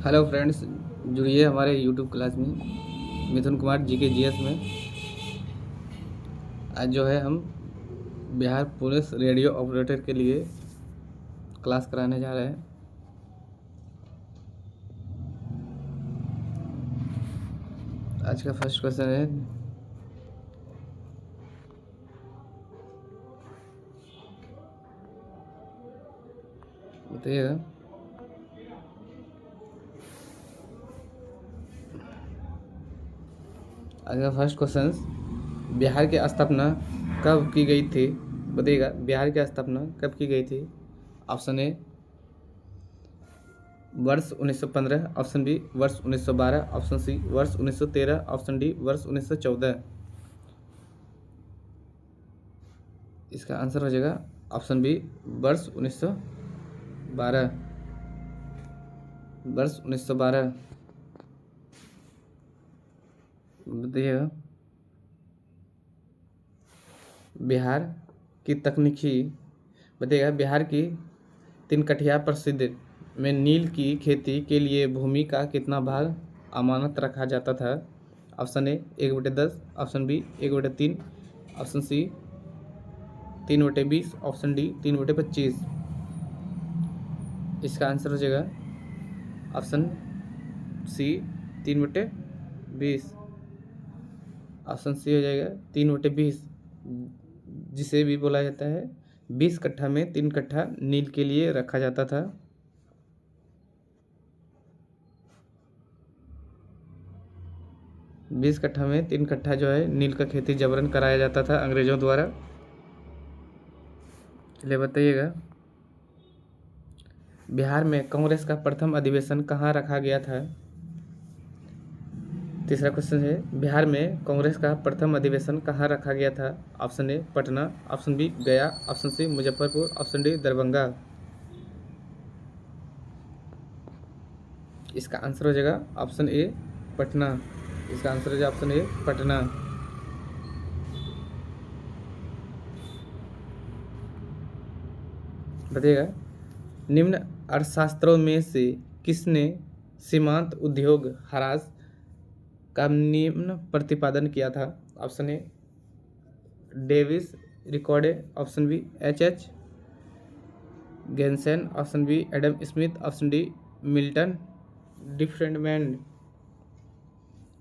Hello friends, जुड़िए हमारे YouTube class में मिथुन कुमार जी के जीएस में। आज जो है हम बिहार पुलिस रेडियो ऑपरेटर के लिए क्लास कराने जा रहे हैं। आज का फर्स्ट क्वेश्चन है, बताइएगा। आज का फर्स्ट क्वेश्चन, बिहार की स्थापना कब की गई थी? बताइएगा, बिहार की स्थापना कब की गई थी? ऑप्शन ए वर्ष 1915, ऑप्शन बी वर्ष 1912, ऑप्शन सी वर्ष 1913, ऑप्शन डी वर्ष 1914। इसका आंसर हो जाएगा ऑप्शन बी वर्ष 1912। वर्ष 1912। बताइएगा। बिहार की तकनीकी, बताइएगा, बिहार की तीन कठिया प्रसिद्ध में नील की खेती के लिए भूमि का कितना भाग अमानत रखा जाता था? Option A 1/10, option B 1/3, option C 3/20, option D 3/25। इसका आंसर हो जाएगा ऑप्शन सी 3/20। ऑप्शन सी हो जाएगा 3/20, जिसे भी बोला जाता है 20 कट्ठा में 3 कट्ठा नील के लिए रखा जाता था। बीस कट्ठा में 3 कट्ठा जो है नील का खेती जबरन कराया जाता था अंग्रेजों द्वारा। चलिए बताइएगा, बिहार में कांग्रेस का प्रथम अधिवेशन कहाँ रखा गया था? तीसरा क्वेश्चन है, बिहार में कांग्रेस का प्रथम अधिवेशन कहाँ रखा गया था? Option A Patna, option B Gaya, option C Muzaffarpur, option D Darbhanga. इसका आंसर हो जाएगा ऑप्शन ए पटना। इसका आंसर हो जाएगा ऑप्शन ए पटना। बताइएगा, निम्न अर्थशास्त्रों में से किसने सीमांत उद्योग ह्रास का निम्न प्रतिपादन किया था? Option A David Ricardo, option B H गेंसेन, option B Adam Smith, option D Milton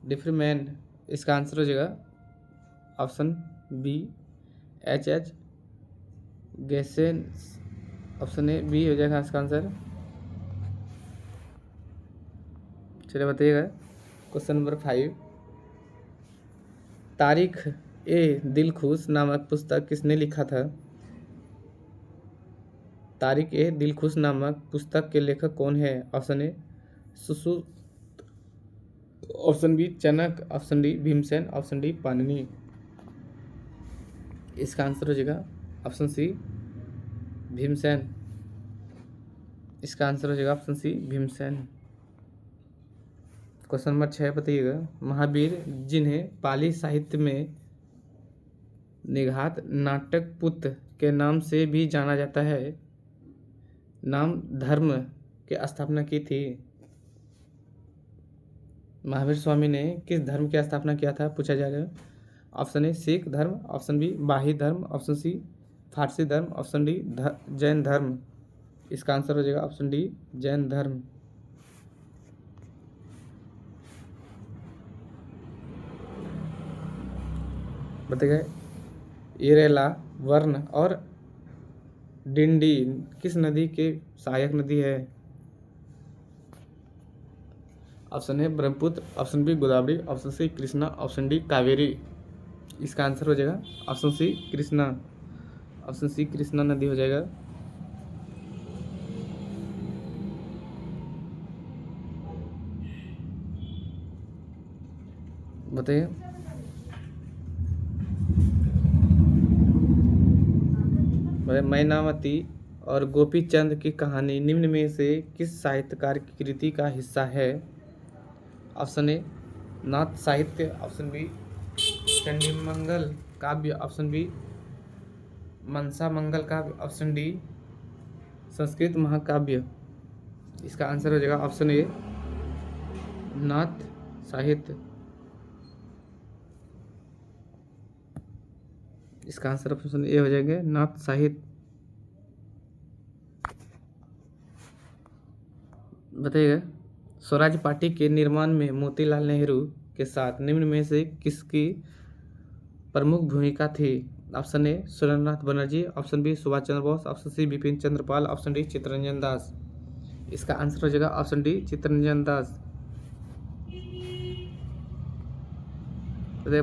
Friedman. इसका आंसर हो जाएगा ऑप्शन बी H गेंसेन। ऑप्शन ए बी हो जाएगा इसका आंसर। चलिए बताइएगा, क्वेश्चन नंबर 5, तारिख ए दिलखुश नामक पुस्तक किसने लिखा था? तारिख ए दिलखुश नामक पुस्तक के लेखक कौन है? Option A Sushruta, option B Chanakya, option D Bhimsen, option D Panini. इसका आंसर हो जाएगा ऑप्शन सी भीमसेन। इसका आंसर हो जाएगा option C Bhimsen. Question number 6 बताइएगा, महावीर जिन्हें पाली साहित्य में निघात नाटकपुत के नाम से भी जाना जाता है, नाम धर्म की स्थापना की थी? महावीर स्वामी ने किस धर्म की स्थापना किया था पूछा जा रहा है। ऑप्शन ए सिख धर्म, ऑप्शन बी बाही धर्म, ऑप्शन सी फारसी धर्म, ऑप्शन डी जैन धर्म। इसका आंसर हो जाएगा ऑप्शन डी जैन धर्म। बताइए, इरेला, वर्ण और डिंडी किस नदी के सहायक नदी है? Option A Brahmaputra, option B Godavari, option C Krishna, option D Kaveri. इसका आंसर हो जाएगा option C Krishna. Option C Krishna नदी हो जाएगा। बताइए, मैनावती और गोपीचंद की कहानी निम्न में से किस साहित्यकार की कृति का हिस्सा है? ऑप्शन ए नाथ साहित्य, ऑप्शन बी चंडीमंगल काव्य, ऑप्शन बी मनसा मंगल काव्य, ऑप्शन डी संस्कृत महाकाव्य। इसका आंसर हो जाएगा ऑप्शन ए नाथ साहित्य। इसका आंसर ऑप्शन ए हो जाएगा नाथ साहित्य। बताइएगा स्वराज पार्टी के निर्माण में मोतीलाल नेहरू के साथ निम्न में से किसकी प्रमुख भूमिका थी? Option A Surendranath Banerjee, option B Subhash Chandra Bose, option C Bipin Chandra Pal, option D Chittaranjan Das. इसका आंसर हो जाएगा ऑप्शन डी चित्तरंजन दास।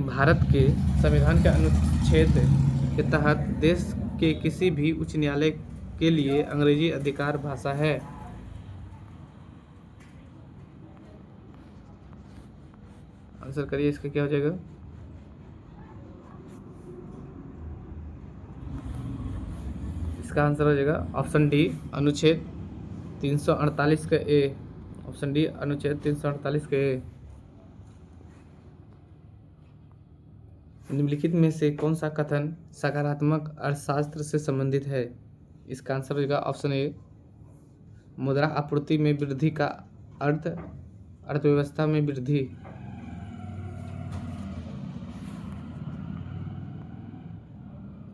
भारत के संविधान के अनुच्छेद के तहत देश के किसी भी उच्च न्यायालय के लिए अंग्रेजी अधिकार भाषा है। आंसर करिए इसका क्या हो जाएगा? इसका आंसर हो जाएगा ऑप्शन डी अनुच्छेद 348 का ए। ऑप्शन डी अनुच्छेद 348 का ए। निम्नलिखित में से कौन सा कथन सकारात्मक अर्थशास्त्र से संबंधित है? इसका आंसर हो जाएगा ऑप्शन ए मुद्रा आपूर्ति में वृद्धि का अर्थ अर्थव्यवस्था में वृद्धि।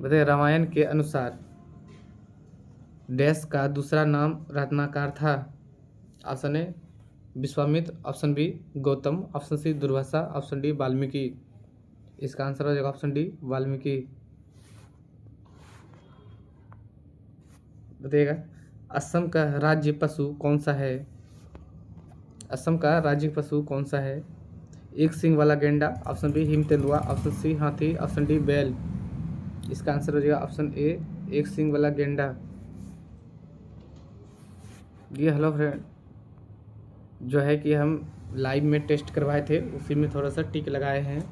बताइए रामायण के अनुसार डैश का दूसरा नाम रत्नाकर था। Option A Vishwamitra, option B Gautam, option C Durvasa, option D Valmiki. इसका आंसर हो जाएगा ऑप्शन डी वाल्मीकि। बताइएगा असम का राज्य पशु कौन सा है? असम का राज्य पशु कौन सा है? एक सींग वाला गेंडा, ऑप्शन बी हिम तेंदुआ, ऑप्शन सी हाथी, ऑप्शन डी बैल। इसका आंसर हो जाएगा ऑप्शन ए एक सींग वाला गेंडा। ये हेलो फ्रेंड जो है कि हम लाइव में टेस्ट करवाए थे उसी में थोड़ा सा टिक लगाए हैं।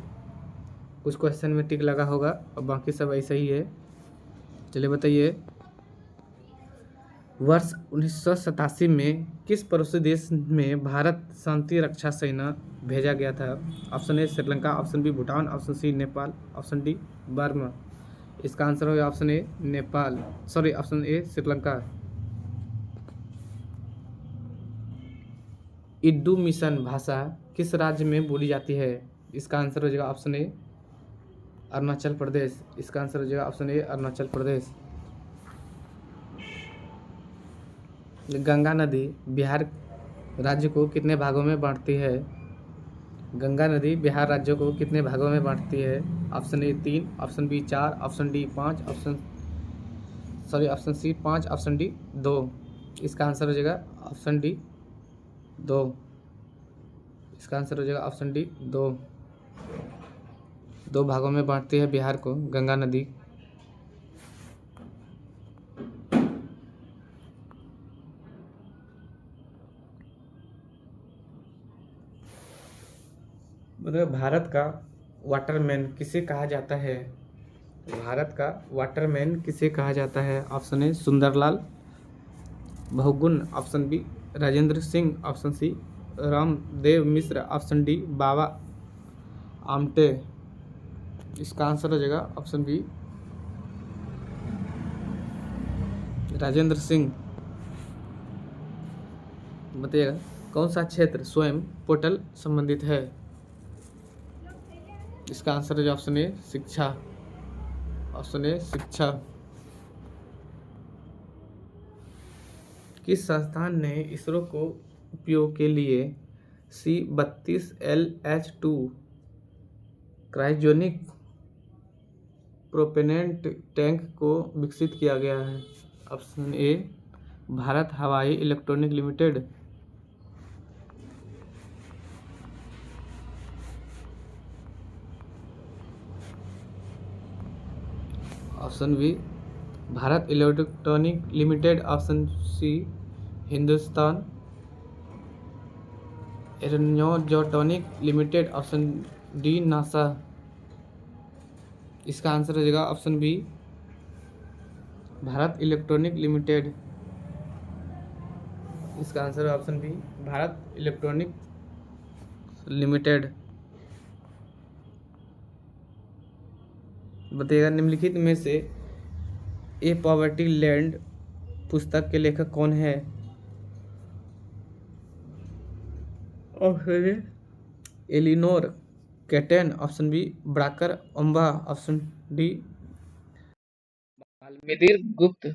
कुछ क्वेश्चन में टिक लगा होगा और बाकी सब ऐसा ही है। चलिए बताइए वर्ष 1987 में किस पड़ोसी देश में भारत शांति रक्षा सेना भेजा गया था? Option A Sri Lanka, option B Bhutan, option C Nepal, option D Burma. इसका आंसर होगा option A Nepal, sorry option A Sri Lanka. इड्डू मिशन भाषा किस राज्य में बोली जाती है? इसका आंसर हो जाएगा ऑप्शन ए अरुणाचल प्रदेश। इसका आंसर हो जाएगा ऑप्शन ए अरुणाचल प्रदेश। गंगा नदी बिहार राज्य को कितने भागों में बांटती है? गंगा नदी बिहार राज्य को कितने भागों में बांटती है? Option A 3, option B 4, option D 5, option C 5, option D 2। इसका आंसर हो जाएगा ऑप्शन डी 2। इसका आंसर हो जाएगा ऑप्शन डी 2। 2 भागों में बांटती है बिहार को गंगा नदी। मतलब भारत का वाटरमैन किसे कहा जाता है? भारत का वाटरमैन किसे कहा जाता है? Option A Sundarlal Bahuguna, option B Rajendra Singh, option C Ramdev Mishra, option D Baba Amte. इसका आंसर हो जाएगा ऑप्शन बी राजेंद्र सिंह। बताइएगा कौन सा क्षेत्र स्वयं पोर्टल संबंधित है? इसका आंसर है ऑप्शन ए शिक्षा। ऑप्शन ए शिक्षा। किस संस्थान ने इसरो को उपयोग के लिए C-32LH2 क्रायोजेनिक प्रोपेनेंट टैंक को विकसित किया गया है? Option A Bharat Hawai electronic limited, option B Bharat electronic limited, option C Hindustan aeronautic limited, option D NASA. इसका आंसर हो जाएगा option B Bharat electronic limited. इसका आंसर है option B Bharat electronic limited. बताइएगा निम्नलिखित में से ए पॉवर्टी लैंड पुस्तक के लेखक कौन है? Option A Eleanor Catton, option B Barack ओम्बा, ऑप्शन डी बाल्मीर गुप्त।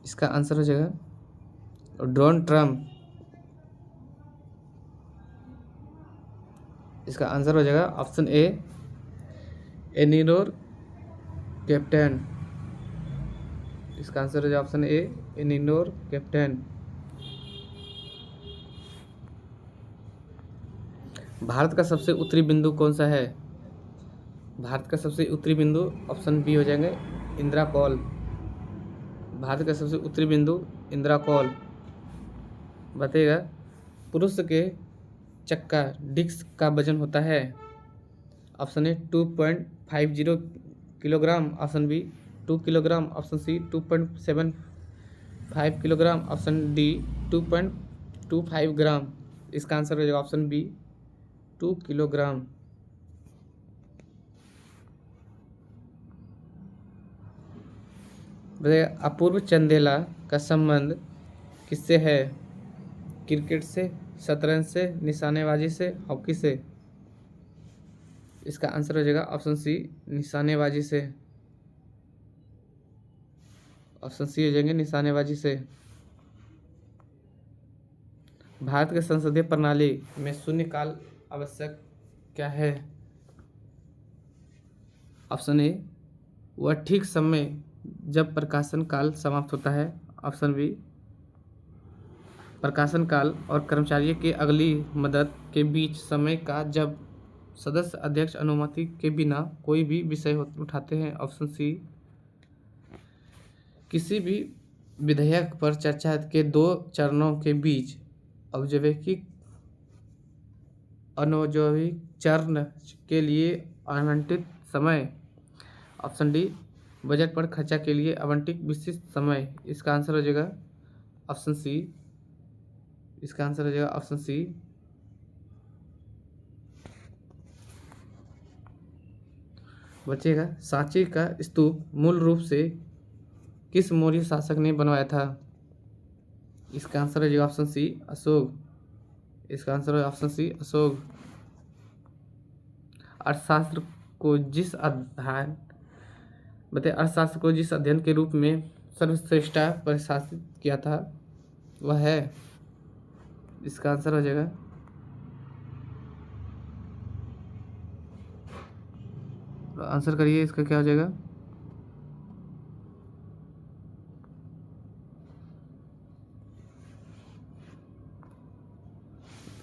इसका आंसर हो जाएगा डोनाल्ड ट्रम्प। इसका आंसर हो जाएगा ऑप्शन ए एनिनोर कैप्टन। इसका आंसर हो जाएगा ऑप्शन ए एनिनोर कैप्टन। भारत का सबसे उत्तरी बिंदु कौन सा है? भारत का सबसे उत्तरी बिंदु ऑप्शन बी हो जाएंगे इंदिरा कॉल। भारत का सबसे उत्तरी बिंदु इंदिरा कॉल। बताइएगा पुरुष के चक्का डिस्क का वजन होता है? Option A 2.50 kilogram, option B 2 kilogram, option C 2.75 kilogram, option D 2.25 gram. इसका आंसर हो जाएगा option B 2 kilogram. Apurva Chandela का संबंध किससे है? क्रिकेट से, शतरंज से, निशानेबाजी से, हॉकी से। इसका आंसर हो जाएगा ऑप्शन सी निशानेबाजी से। ऑप्शन सी हो जाएंगे निशानेबाजी से। भारत के संसदीय प्रणाली में शून्यकाल आवश्यक क्या है? ऑप्शन ए वह ठीक समय जब प्रकाशन काल समाप्त होता है, ऑप्शन बी प्रकाशन काल और कर्मचारियों के अगली मदद के बीच समय का जब सदस्य अध्यक्ष अनुमति के बिना कोई भी विषय उठाते हैं, ऑप्शन सी किसी भी विधेयक पर चर्चा के 2 चरणों के बीच अनौपचारिक चरण के लिए आवंटित समय, ऑप्शन डी बजट पर खर्चा के लिए आवंटित विशिष्ट समय। इसका आंसर हो जाएगा ऑप्शन सी। इसका आंसर हो जाएगा ऑप्शन सी। बचेगा सांची का स्तूप मूल रूप से किस मौर्य शासक ने बनवाया था? इसका आंसर हो जाएगा ऑप्शन सी अशोक। इसका आंसर है ऑप्शन सी अशोक। अर्थशास्त्र को जिस अर्थशास्त्र को जिस अध्ययन के रूप में सर्वश्रेष्ठ परिभाषित किया था वह है? इसका आंसर हो जाएगा आंसर करिए इसका क्या हो जाएगा?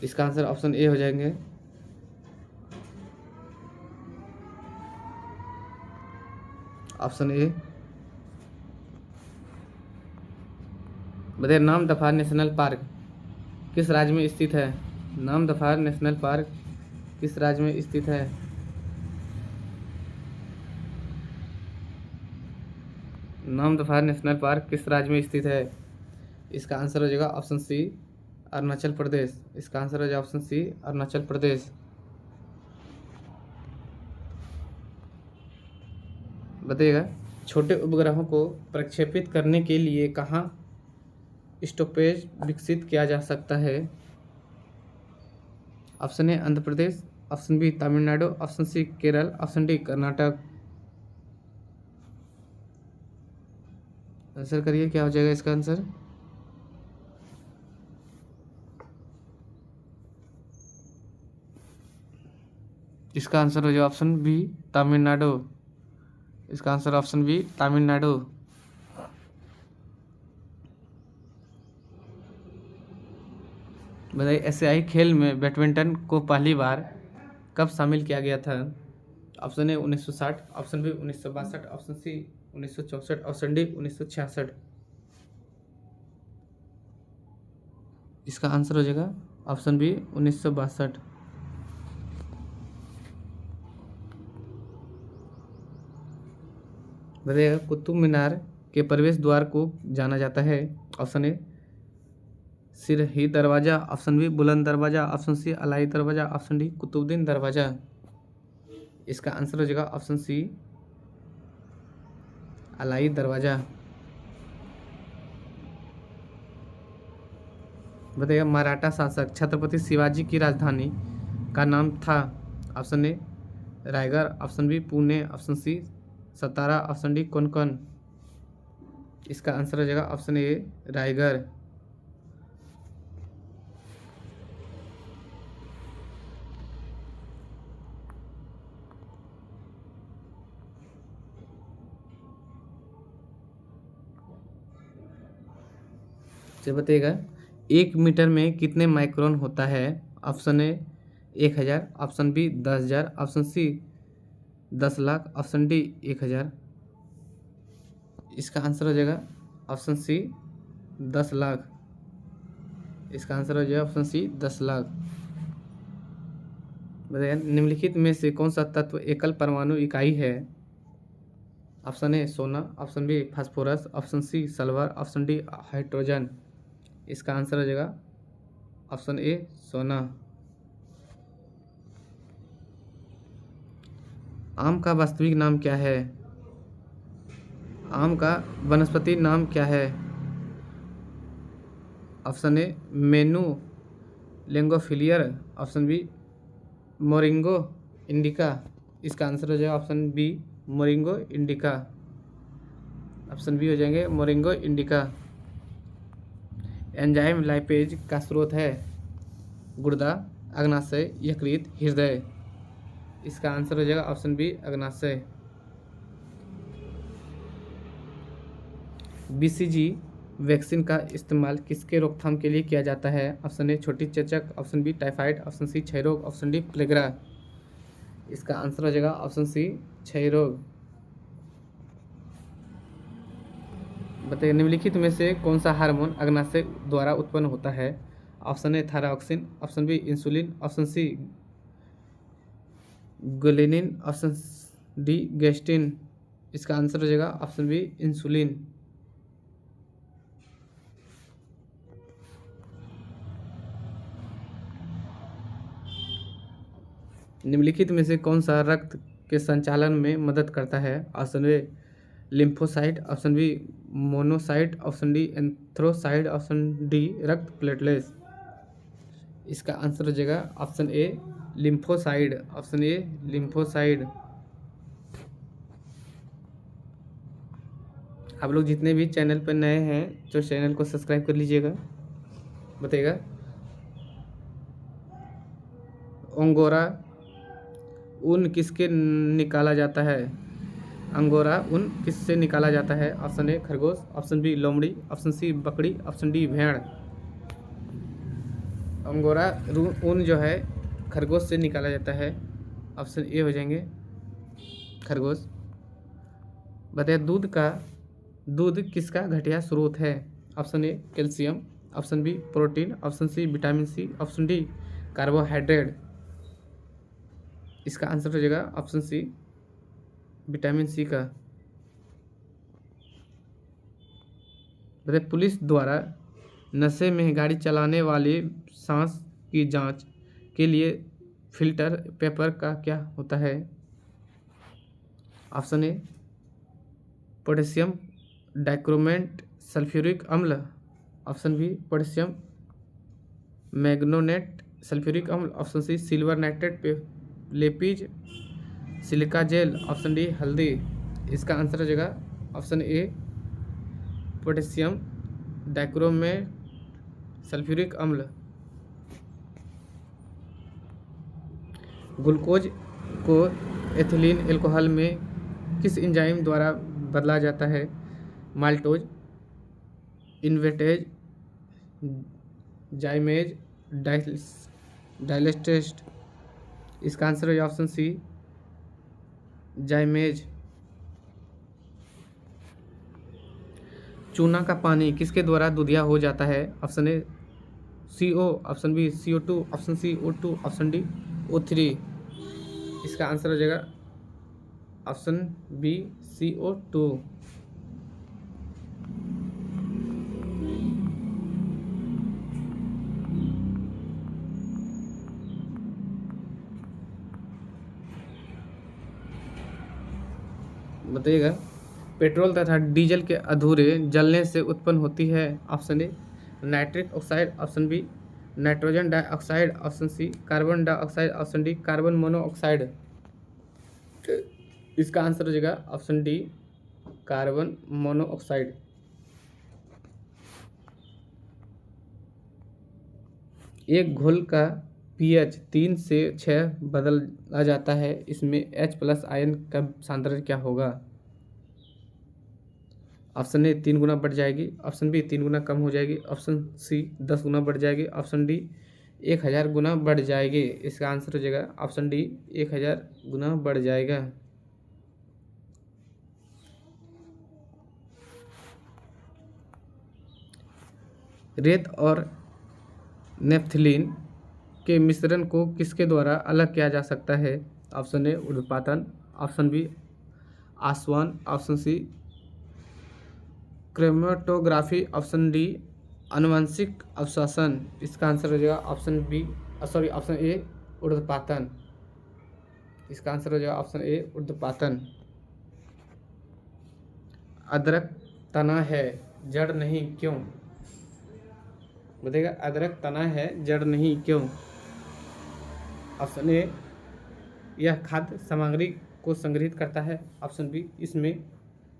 इसका आंसर ऑप्शन ए हो जाएंगे। Option A. बताइए नामदफा नेशनल पार्क किस राज्य में स्थित है? नामदफा नेशनल पार्क किस राज्य में स्थित है? नामदफा नेशनल पार्क किस राज्य में स्थित है? इसका आंसर हो जाएगा ऑप्शन सी अरुणाचल प्रदेश। इसका आंसर हो जाएगा ऑप्शन सी अरुणाचल प्रदेश। बताइएगा छोटे उपग्रहों को प्रक्षेपित करने के लिए कहाँ स्टॉपेज विकसित किया जा सकता है? Option A Andhra Pradesh, option B Tamil Nadu, option C Kerala, option D Karnataka. Answer करिए क्या हो जाएगा इसका आंसर? इसका आंसर हो जाएगा ऑप्शन बी तमिलनाडु। इसका आंसर ऑप्शन बी तमिलनाडु। बताइए एशियाई खेल में बैडमिंटन को पहली बार कब शामिल किया गया था? Option A 1960, option B 1962, option C 1964, option D 1966। इसका आंसर हो जाएगा ऑप्शन बी 1962। बताइएगा कुतुब मीनार के प्रवेश द्वार को जाना जाता है? ऑप्शन ए सिरही दरवाज़ा, ऑप्शन बी बुलंद दरवाज़ा, ऑप्शन सी अलाई दरवाज़ा, ऑप्शन डी कुतुबुद्दीन दरवाज़ा। इसका आंसर हो जाएगा ऑप्शन सी अलाई दरवाज़ा। बताइएगा मराठा शासक छत्रपति शिवाजी की राजधानी का नाम था। Option A Raigarh, option B Pune, option C Satara, option D Konkan. इसका आंसर हो जाएगा ऑप्शन ए रायगढ़। चलिए बताइएगा 1 मीटर में कितने माइक्रोन होता है। Option A 1000, option B 10,000, option C 10 lakh, option D 1000। इसका आंसर हो जाएगा ऑप्शन सी 10 लाख। इसका आंसर हो जाएगा ऑप्शन सी 10 लाख। बताइए निम्नलिखित में से कौन सा तत्व एकल परमाणु इकाई है। ऑप्शन ए सोना, option B phosphorus, option C sulphur, option D hydrogen. इसका आंसर हो जाएगा ऑप्शन ए सोना। आम का वास्तविक नाम क्या है। आम का वनस्पति नाम क्या है। ऑप्शन ए मेनू लेंगोफिलियर, ऑप्शन बी मोरिंगो इंडिका। इसका आंसर हो जाएगा option B Moringa indica. Option B हो जाएंगे मोरिंगो इंडिका। एंजाइम लाइपेज का स्रोत है गुर्दा, अग्नाशय, यकृत, हृदय। इसका आंसर हो जाएगा ऑप्शन बी अग्नाशय। बीसीजी वैक्सीन का इस्तेमाल किसके रोकथाम के लिए किया जाता है। ऑप्शन ए छोटी चेचक, option B typhoid, option C क्षय रोग, ऑप्शन डी प्लेगरा। इसका आंसर हो जाएगा ऑप्शन सी क्षय रोग। बताइए निम्नलिखित में से कौन सा हार्मोन अग्नाशय द्वारा उत्पन्न होता है। Option A thyroxine, option B insulin, option C ग्रेलिनिन, ऑप्शन डी गेस्टिन। इसका आंसर हो जाएगा ऑप्शन बी इंसुलिन। निम्नलिखित में से कौन सा रक्त के संचालन में मदद करता है। Option A lymphocyte, option B monocyte, option D erythrocyte, option D रक्त प्लेटलेट्स। इसका आंसर हो जाएगा option A lymphocyte. Option A lymphocyte. आप लोग जितने भी चैनल पर नए हैं तो चैनल को सब्सक्राइब कर लीजिएगा। बताइएगा अंगोरा ऊन किसके निकाला जाता है। अंगोरा ऊन किससे निकाला जाता है। ऑप्शन ए खरगोश, ऑप्शन बी लोमड़ी, ऑप्शन सी बकरी, ऑप्शन डी भेड़। अंगोरा ऊन जो है खरगोश से निकाला जाता है। ऑप्शन ए हो जाएंगे खरगोश। बताइए दूध किसका घटिया स्रोत है। Option A calcium, option B protein, option C vitamin C, option D carbohydrate. इसका आंसर हो जाएगा ऑप्शन सी विटामिन सी का। बताइए पुलिस द्वारा नशे में गाड़ी चलाने वाले सांस की जांच के लिए फिल्टर पेपर का क्या होता है। Option A potassium dichromate sulphuric अम्ल, option B potassium manganate sulphuric अम्ल, option C silver nitrate lapis silica gel, option D हल्दी। इसका आंसर हो जाएगा option A potassium dichromate sulphuric अम्ल। ग्लूकोज को एथिलीन एल्कोहल में किस एंजाइम द्वारा बदला जाता है। माल्टोज, इन्वेटेज, जाइमेज, डाइलेस्टेस्ट। इसका आंसर है ऑप्शन सी जाइमेज। चूना का पानी किसके द्वारा दूधिया हो जाता है। Option A CO, option B CO2, option C O2, option D O3। इसका आंसर हो जाएगा ऑप्शन बी CO2। बताइएगा पेट्रोल तथा डीजल के अधूरे जलने से उत्पन्न होती है। Option A nitric oxide, option B nitrogen dioxide, option C carbon dioxide, option D carbon monoxide. इसका आंसर हो जाएगा ऑप्शन डी कार्बन मोनोऑक्साइड। एक घोल का पीएच 3 से 6 बदला जाता है, इसमें H+ आयन का सांद्रता क्या होगा? ऑप्शन ए 3 गुना बढ़ जाएगी, ऑप्शन बी 3 गुना कम हो जाएगी, ऑप्शन सी 10 गुना बढ़ जाएगी, ऑप्शन डी 1000 गुना बढ़ जाएगी। इसका आंसर हो जाएगा ऑप्शन डी 1000 गुना बढ़ जाएगा। रेत और नेफ्थलीन के मिश्रण को किसके द्वारा अलग किया जा सकता है? ऑप्शन ए उर्ध्वपातन, ऑप्शन बी आसवन, option C chromatography, option D आनुवंशिक अवशोषण। इसका आंसर हो जाएगा ऑप्शन ए उर्ध्वपातन। इसका आंसर हो जाएगा ऑप्शन ए उर्ध्वपातन। अदरक तना है जड़ नहीं क्यों? बताइएगा अदरक तना है जड़ नहीं क्यों? ऑप्शन ए यह खाद्य सामग्री को संग्रहित करता है, ऑप्शन बी इसमें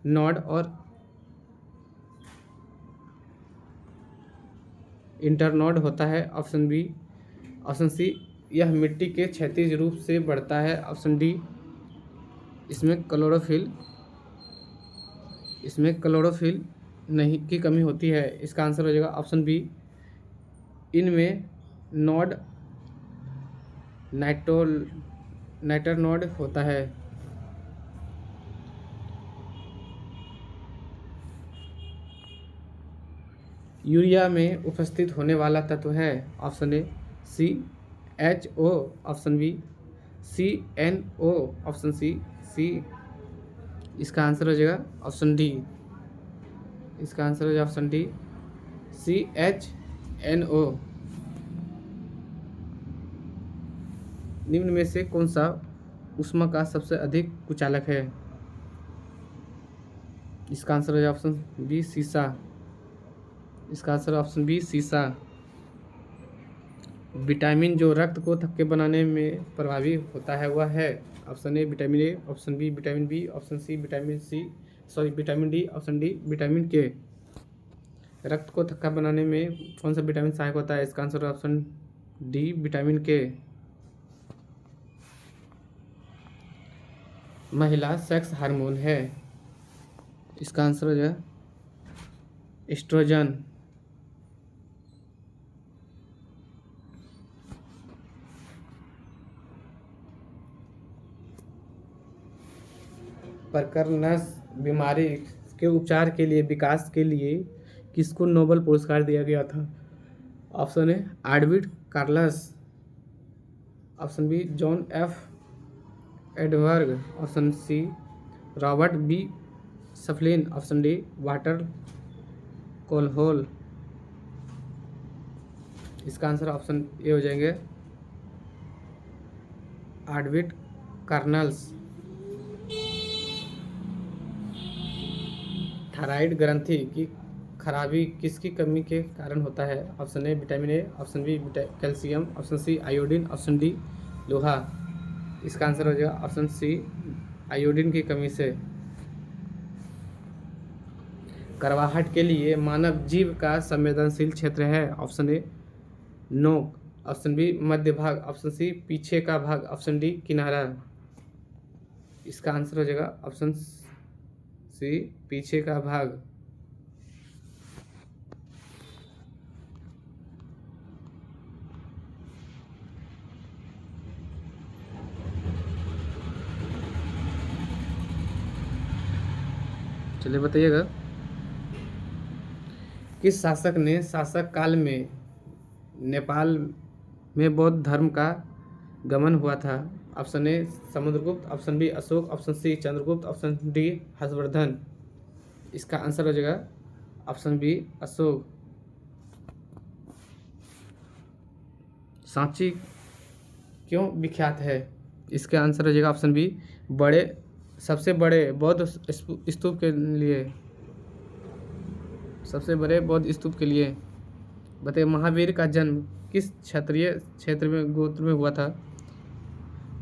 नोड और इंटरनोड होता है, ऑप्शन सी यह मिट्टी के क्षैतिज रूप से बढ़ता है, ऑप्शन डी इसमें क्लोरोफिल नहीं की कमी होती है। इसका आंसर हो जाएगा ऑप्शन बी इनमें नोड नाइटरनोड होता है। यूरिया में उपस्थित होने वाला तत्व है, option A CHO, option B CNO, option C. इसका आंसर हो जाएगा ऑप्शन डी। इसका आंसर हो जाएगा ऑप्शन डी CHNO। निम्न में से कौन सा ऊष्मा का सबसे अधिक कुचालक है? इसका आंसर हो जाएगा ऑप्शन बी सीसा। इसका आंसर ऑप्शन बी सीसा। विटामिन जो रक्त को थक्के बनाने में प्रभावी होता है वह है, option A vitamin A, option B vitamin B, option C vitamin D, option D vitamin K. रक्त को थक्का बनाने में कौन सा विटामिन सहायक होता है? इसका आंसर ऑप्शन डी विटामिन के। महिला सेक्स हार्मोन है, इसका आंसर हो जाए एस्ट्रोजन। पार्किंसंस बीमारी के उपचार के लिए विकास के लिए किसको नोबेल पुरस्कार दिया गया था? Option A Arvid Carlsson, option B John F एडवर्ग, ऑप्शन सी रॉबर्ट B सफलिन, ऑप्शन डी वाटर कोलहोल। इसका आंसर ऑप्शन ए हो जाएंगे आर्विड कार्नल्स। थायराइड ग्रंथि की खराबी किसकी कमी के कारण होता है? Option A vitamin A, option B calcium, option C iodine, option D लोहा। इसका आंसर हो जाएगा ऑप्शन सी आयोडीन की कमी से। करवाहट के लिए मानव जीव का संवेदनशील क्षेत्र है, ऑप्शन ए नोक, ऑप्शन बी मध्य भाग, ऑप्शन सी पीछे का भाग, ऑप्शन डी किनारा। इसका आंसर हो जाएगा ऑप्शन सी पीछे का भाग। चलिए बताइएगा किस शासक ने शासक काल में नेपाल में बौद्ध धर्म का गमन हुआ था? Option A Samudragupta, option B Ashoka, option C Chandragupta, option D Harshavardhana. इसका आंसर हो जाएगा ऑप्शन बी अशोक। सांची क्यों विख्यात है? इसका आंसर हो जाएगा ऑप्शन बी सबसे बड़े बौद्ध स्तूप के लिए, सबसे बड़े बौद्ध स्तूप के लिए। बताइए महावीर का जन्म किस क्षत्रिय क्षेत्र में गोत्र में हुआ था।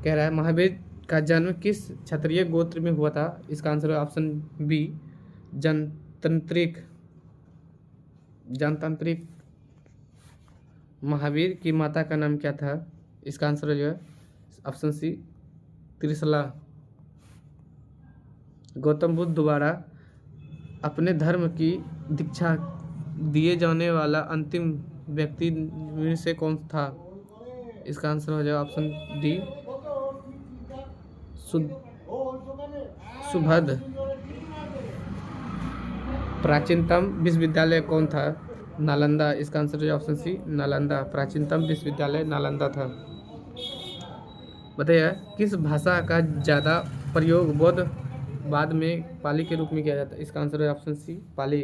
कह रहा है महावीर का जन्म किस क्षत्रिय गोत्र में हुआ था। इसका आंसर है ऑप्शन बी जनतांत्रिक जनतांत्रिक। महावीर की माता का नाम क्या था। इसका आंसर जो है ऑप्शन सी त्रिशला। गौतम बुद्ध द्वारा अपने धर्म की दीक्षा दिए जाने वाला अंतिम व्यक्ति में से कौन था। इसका आंसर हो जाएगा ऑप्शन डी सुभद्र। प्राचीनतम विश्वविद्यालय कौन था। नालंदा। इसका आंसर है ऑप्शन सी नालंदा। प्राचीनतम विश्वविद्यालय नालंदा था। बताइए किस भाषा का ज़्यादा प्रयोग बौद्ध बाद में पाली के रूप में किया जाता है। इसका आंसर है ऑप्शन सी पाली।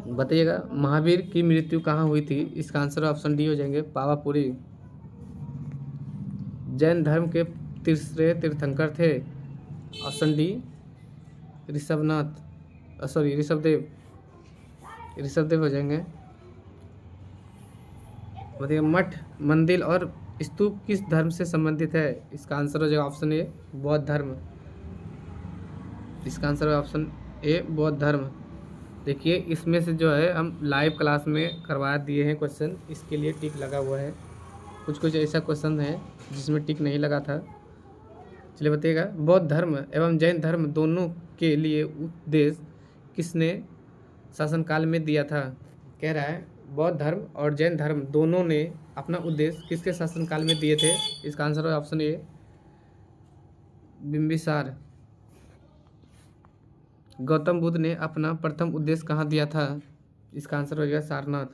बताइएगा महावीर की मृत्यु कहाँ हुई थी। इसका आंसर ऑप्शन डी हो जाएंगे पावापुरी। जैन धर्म के तीसरे तीर्थंकर थे। Option D Rishabhanath sorry Rishabhdev. Rishabhdev हो जाएंगे। बताइए मठ मंदिर और स्तूप किस धर्म से संबंधित है। इसका आंसर हो जाएगा ऑप्शन ए बौद्ध धर्म। इसका आंसर है ऑप्शन ए बौद्ध धर्म। देखिए इसमें से जो है हम लाइव क्लास में करवा दिए हैं क्वेश्चन, इसके लिए टिक लगा हुआ है। कुछ कुछ ऐसा क्वेश्चन है जिसमें टिक नहीं लगा था। चलिए बताइएगा बौद्ध धर्म एवं जैन धर्म दोनों के लिए उपदेश किसने शासनकाल में दिया था। कह रहा है बौद्ध धर्म और जैन धर्म दोनों ने अपना उद्देश्य किसके शासनकाल में दिए थे। इसका आंसर है ऑप्शन ए बिंबिसार। गौतम बुद्ध ने अपना प्रथम उद्देश्य कहाँ दिया था। इसका आंसर हो गया सारनाथ।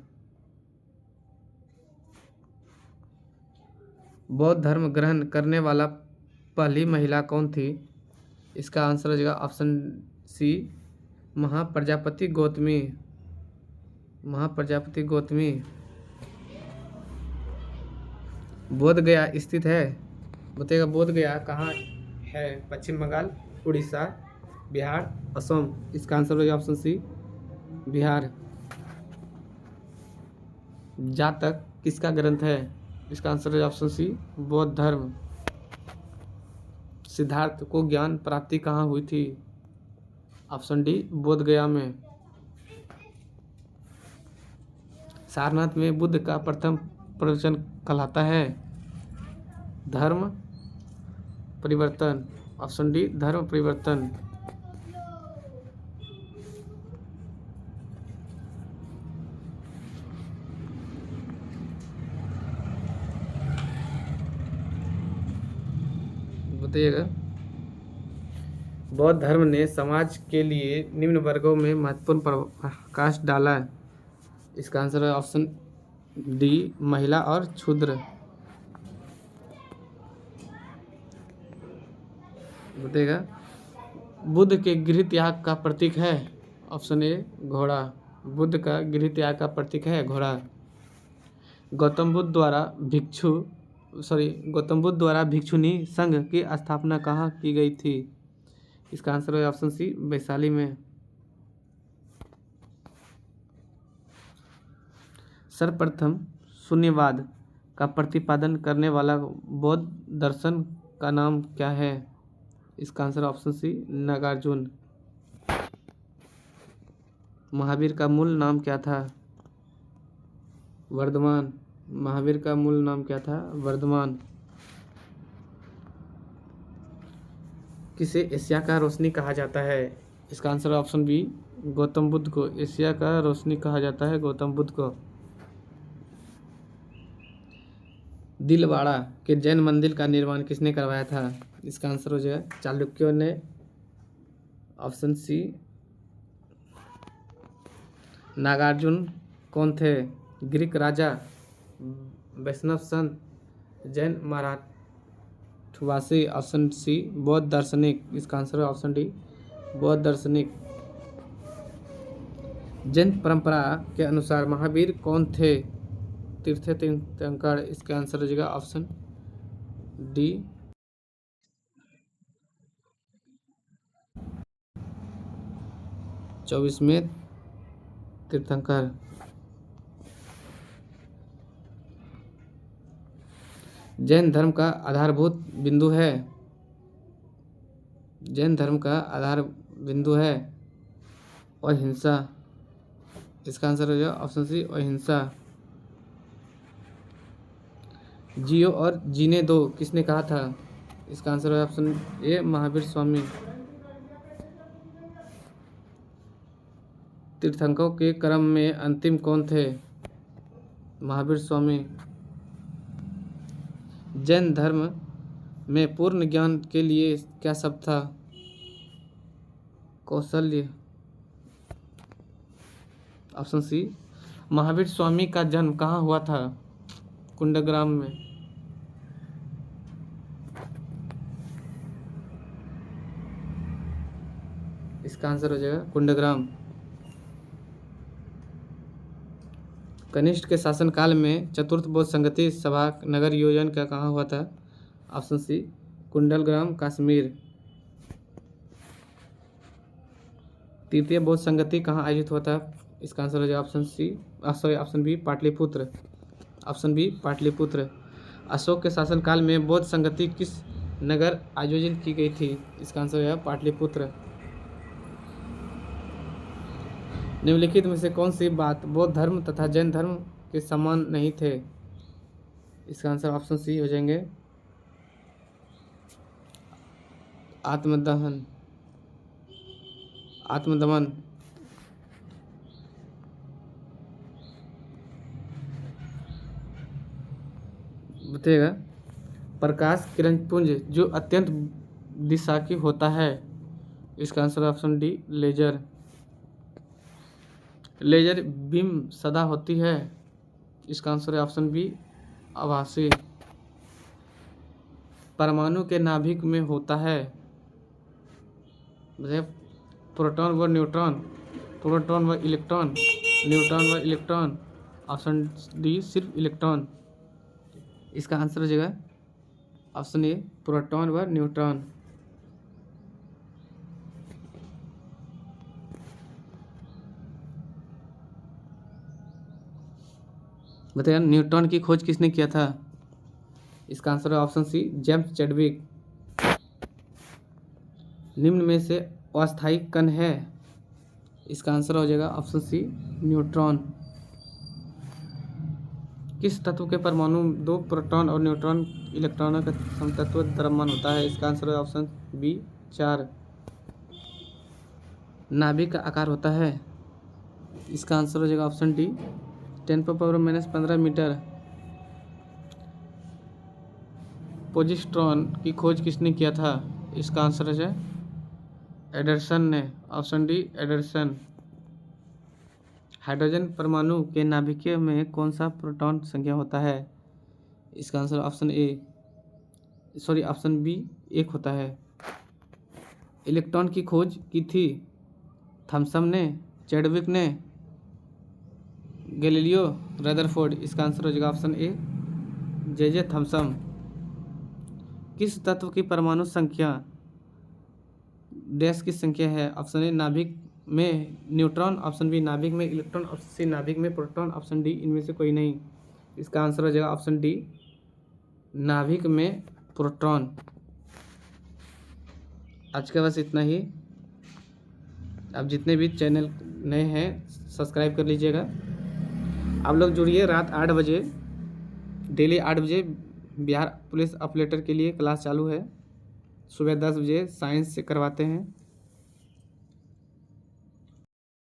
बौद्ध धर्म ग्रहण करने वाला पहली महिला कौन थी। इसका आंसर हो जाएगा ऑप्शन सी महाप्रजापति गौतमी। महाप्रजापति गौतमी। बोध गया स्थित है। बताइएगा बोध गया कहाँ है। पश्चिम बंगाल, उड़ीसा, बिहार, असम। इसका आंसर हो जाएगा ऑप्शन सी बिहार। जातक किसका ग्रंथ है। इसका आंसर है ऑप्शन सी बौद्ध धर्म। सिद्धार्थ को ज्ञान प्राप्ति कहाँ हुई थी। ऑप्शन डी बोध गया में। सारनाथ में बुद्ध का प्रथम प्रवचन कहलाता है धर्म परिवर्तन। ऑप्शन डी धर्म परिवर्तन। बताइएगा बौद्ध धर्म ने समाज के लिए निम्न वर्गों में महत्वपूर्ण प्रकाश डाला। इसका आंसर है ऑप्शन डी महिला और क्षुद्र। बताइएगा बुद्ध के गृह त्याग का प्रतीक है। ऑप्शन ए घोड़ा। बुद्ध का गृह त्याग का प्रतीक है घोड़ा। गौतम बुद्ध द्वारा भिक्षुनी संघ की स्थापना कहाँ की गई थी। इसका आंसर है ऑप्शन सी वैशाली में। सर्वप्रथम शून्यवाद का प्रतिपादन करने वाला बौद्ध दर्शन का नाम क्या है। इसका answer option C Nagarjuna. Mahavir का मूल नाम क्या था। वर्धमान। महावीर का मूल नाम क्या था वर्धमान। किसे एशिया का रोशनी कहा जाता है। इसका answer option B Gautam Buddha को एशिया का रोशनी कहा जाता है गौतम बुद्ध को। दिलवाड़ा के जैन मंदिर का निर्माण किसने करवाया था। इसका आंसर हो जाएगा चालुक्यों ने। ऑप्शन सी नागार्जुन कौन थे ग्रीक राजा, वैष्णव संत, जैन मराठवासी। ऑप्शन सी बौद्ध दार्शनिक। इसका आंसर है ऑप्शन डी बौद्ध दार्शनिक। जैन परंपरा के अनुसार महावीर कौन थे तीर्थंकर। इसका आंसर हो जाएगा ऑप्शन डी 24वें तीर्थंकर। जैन धर्म का आधारभूत बिंदु है। जैन धर्म का आधार बिंदु है अहिंसा। इसका आंसर हो जाएगा ऑप्शन सी अहिंसा। जियो और जीने दो किसने कहा था? इसका आंसर है ऑप्शन ए महावीर स्वामी। तीर्थंकरों के क्रम में अंतिम कौन थे? महावीर स्वामी। जैन धर्म में पूर्ण ज्ञान के लिए क्या शब्द था? कौशल्य। Option C. महावीर स्वामी का जन्म कहाँ हुआ था? कुंडग्राम में। इसका आंसर हो जाएगा कुंडग्राम। कनिष्ठ के शासनकाल में चतुर्थ बौद्ध संगति सभा नगर योजन का कहाँ हुआ था? Option C Kundalgram Kashmir. तृतीय बौद्ध संगति कहाँ आयोजित हुआ था? इसका आंसर हो जाएगा option C sorry option B Pataliputra. Option B Pataliputra. Ashoka के शासनकाल में बौद्ध संगति किस नगर आयोजन की गई थी? इसका आंसर हो जाएगा पाटलिपुत्र। निम्नलिखित में से कौन सी बात बौद्ध धर्म तथा जैन धर्म के समान नहीं थे? इसका आंसर ऑप्शन सी हो जाएंगे आत्मदहन आत्मदमन। बताइएगा। प्रकाश किरण पुंज जो अत्यंत दिशाकी होता है। इसका answer option D laser. Laser beam सदा होती है। इसका आंसर है ऑप्शन बी आभासी। परमाणु के नाभिक में होता है प्रोटॉन व न्यूट्रॉन, प्रोटॉन व इलेक्ट्रॉन, न्यूट्रॉन व इलेक्ट्रॉन। ऑप्शन डी सिर्फ इलेक्ट्रॉन। इसका आंसर हो जाएगा ऑप्शन ए प्रोटॉन व न्यूट्रॉन। बताइए न्यूट्रॉन की खोज किसने किया था? इसका आंसर है ऑप्शन सी जेम्स चैडविक। निम्न में से अस्थायी कण है। इसका आंसर हो जाएगा ऑप्शन सी न्यूट्रॉन। किस तत्व के परमाणु दो प्रोटॉन और न्यूट्रॉन इलेक्ट्रॉनों का समतत्व द्रव्यमान होता है? इसका आंसर है ऑप्शन बी 4। नाभिक का आकार होता है। इसका आंसर हो जाएगा ऑप्शन डी 10⁻⁻15 मीटर। पोजिट्रॉन की खोज किसने किया था? इसका आंसर है एडरसन ने। Option D Anderson. हाइड्रोजन परमाणु के नाभिकीय में कौन सा प्रोटॉन संख्या होता है? इसका आंसर ऑप्शन बी 1 होता है। इलेक्ट्रॉन की खोज की थी थॉमसन ने, चैडविक ने, गैलीलियो, रदरफोर्ड। इसका आंसर हो जाएगा ऑप्शन ए जे थॉमसन। किस तत्व की परमाणु संख्या डैश की संख्या है? ऑप्शन ए नाभिक में न्यूट्रॉन, ऑप्शन बी नाभिक में इलेक्ट्रॉन, ऑप्शन सी नाभिक में प्रोटॉन, ऑप्शन डी इनमें से कोई नहीं। इसका आंसर हो जाएगा ऑप्शन डी नाभिक में प्रोटॉन। आज का बस इतना ही। अब जितने भी चैनल नए हैं सब्सक्राइब कर लीजिएगा। आप लोग जुड़िए रात 8 बजे, डेली 8 बजे बिहार पुलिस ऑपरेटर के लिए क्लास चालू है। सुबह 10 बजे साइंस से करवाते हैं।